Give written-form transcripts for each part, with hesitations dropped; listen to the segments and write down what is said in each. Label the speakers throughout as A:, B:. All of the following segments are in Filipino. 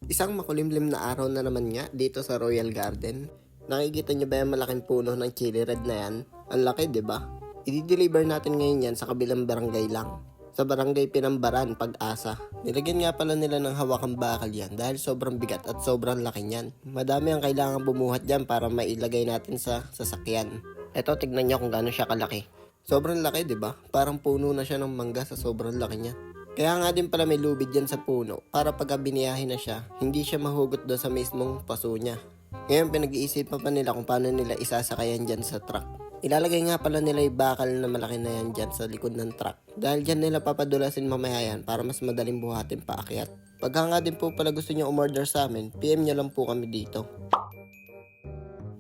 A: Isang makulimlim na araw na naman nga dito sa Royal Garden. Nakikita niyo ba yung malaking puno ng chili red na yan? Ang laki, di ba? I-deliver natin ngayon yan sa kabilang barangay lang. Sa barangay Pinambaran, Pag-asa. Nilagyan nga pala nila ng hawakang bakal yan dahil sobrang bigat at sobrang laki niyan. Madami ang kailangan bumuhat dyan para mailagay natin sa sasakyan. Eto, tignan niyo kung gaano siya kalaki. Sobrang laki, di ba? Parang puno na siya ng mangga sa sobrang laki niya. Kaya nga din pala may lubid dyan sa puno para pagka biniyahin na siya, hindi siya mahugot doon sa mismong paso niya. Ngayon pinag-iisipan pa nila kung paano nila isasakayan dyan sa truck. Ilalagay nga pala nila yung bakal na malaki na yan dyan sa likod ng truck. Dahil dyan nila papadulasin mamaya yan para mas madaling buhatin paakyat. Pagka nga din po pala gusto nyo umorder sa amin, PM nyo lang po kami dito.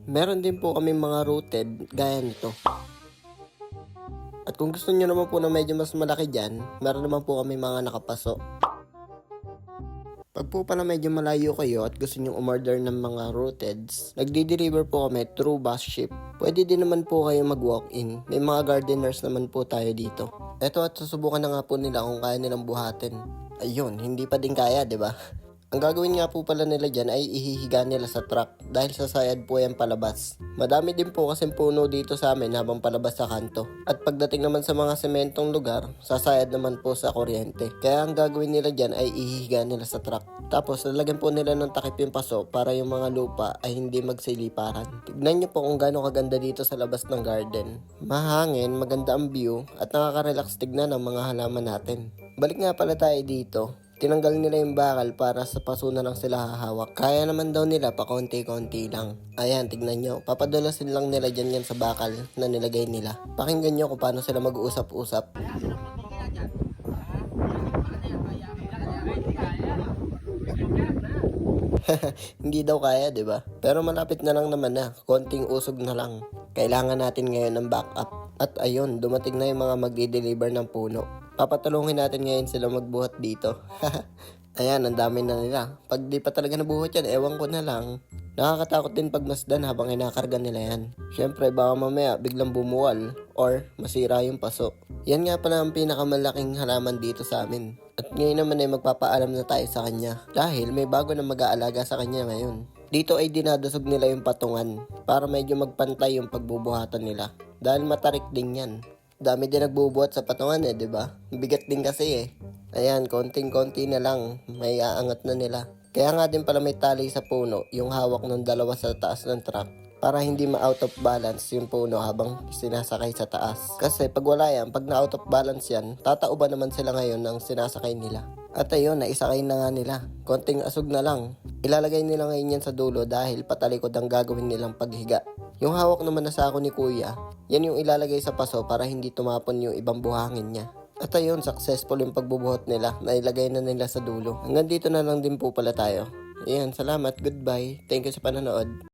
A: Meron din po kami mga rooted gaya nito. At kung gusto nyo naman po na medyo mas malaki dyan, meron naman po kami mga nakapaso. Pag po pala medyo malayo kayo at gusto nyo umorder ng mga rooteds, nagdi-deliver po kami through bus ship. Pwede din naman po kayo mag-walk-in. May mga gardeners naman po tayo dito. Eto at susubukan na nga po nila kung kaya nilang buhatin. Ayun, hindi pa din kaya, 'di ba? Ang gagawin nga po pala nila dyan ay ihihiga nila sa truck dahil sasayad po yan palabas. Madami din po kasing puno dito sa amin habang palabas sa kanto. At pagdating naman sa mga sementong lugar, sasayad naman po sa kuryente. Kaya ang gagawin nila dyan ay ihihiga nila sa truck. Tapos lalagyan po nila ng takip yung paso para yung mga lupa ay hindi magsiliparan. Tignan nyo po kung gaano kaganda dito sa labas ng garden. Mahangin, maganda ang view at nakaka-relax tignan ang mga halaman natin. Balik nga pala tayo dito. Tinanggal nila yung bakal para sa paso na lang sila hahawak. Kaya naman daw nila pa konti-konti lang. Ayan, tignan nyo. Papadulasin lang nila dyan yan sa bakal na nilagay nila. Pakinggan nyo kung paano sila mag-uusap-usap. Hindi daw kaya, di ba? Pero malapit na lang naman na. Konting usog na lang. Kailangan natin ngayon ng backup. At ayun, dumating na yung mga magdi-deliver ng puno. Papatulungin natin ngayon sila magbuhat dito. Ayan, ang dami na nila. Pag di pa talaga nabuhat yan, ewan ko na lang. Nakakatakot din pagmasdan habang inakarga nila yan. Syempre, baka mamaya biglang bumuwal or masira yung paso. Yan nga pala ang pinakamalaking halaman dito sa amin. At ngayon naman ay magpapaalam na tayo sa kanya dahil may bago na mag-aalaga sa kanya ngayon. Dito ay dinadasog nila yung patungan para medyo magpantay yung pagbubuhatan nila. Dahil matarik din yan. Dami din nagbubuhat sa patungan di ba? Bigat din kasi Ayan, konting-konti na lang, may aangat na nila. Kaya nga din pala may tali sa puno, yung hawak ng dalawa sa taas ng truck. Para hindi ma-out of balance yung puno habang sinasakay sa taas. Kasi pag wala yan, pag na-out of balance yan, tatauban naman sila ngayon ng sinasakay nila. At ayun, naisakay na nga nila. Konting asog na lang. Ilalagay nila ngayon yan sa dulo dahil patalikod ang gagawin nilang paghiga. Yung hawak naman na sako ni kuya, yan yung ilalagay sa paso para hindi tumapon yung ibang buhangin niya. At ayun, successful yung pagbubuhat nila. Nailagay na nila sa dulo. Hanggang dito na lang din po pala tayo. Ayan, salamat. Goodbye. Thank you sa panonood.